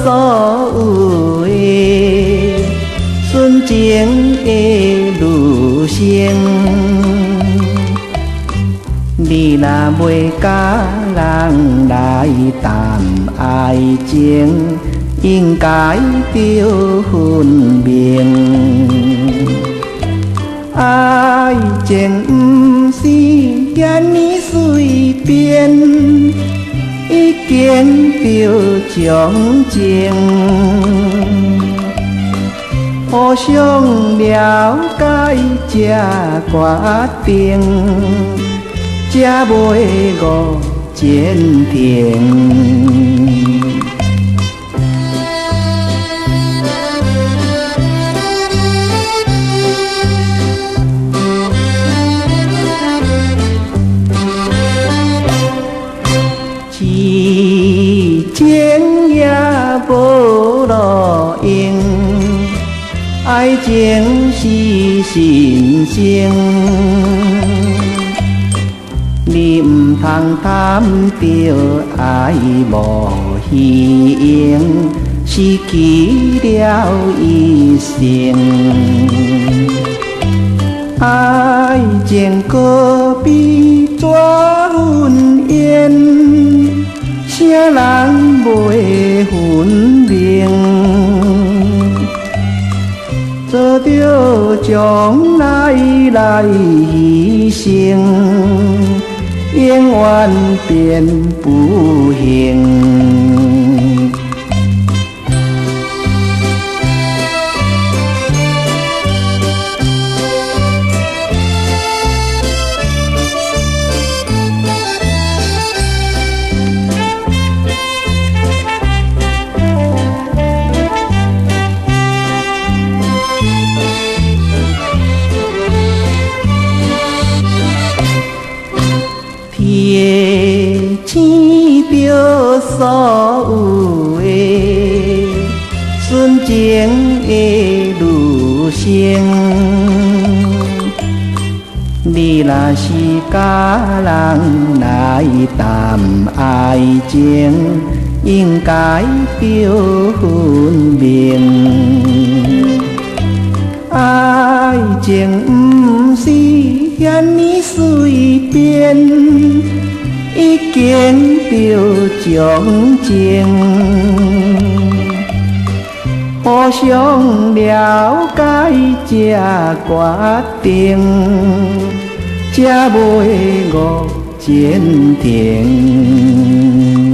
所有的纯情的女性。你若袂甲人来谈爱情，应该着分明。爱情不是遐尼随便，已经着将情，互相了解才决定，才袂误前程。痴情也无路用，爱情是神圣。你唔通贪着爱无虚荣，失去了一生。爱情可比纸粉烟，啥人袂分明？做着将来牺牲，永远变不幸。天生着所有的纯情的女性，你若是甲人来谈爱情，应该着分明。爱情不是遐尼随便，已经着将情，互相了解才决定，才袂误前程。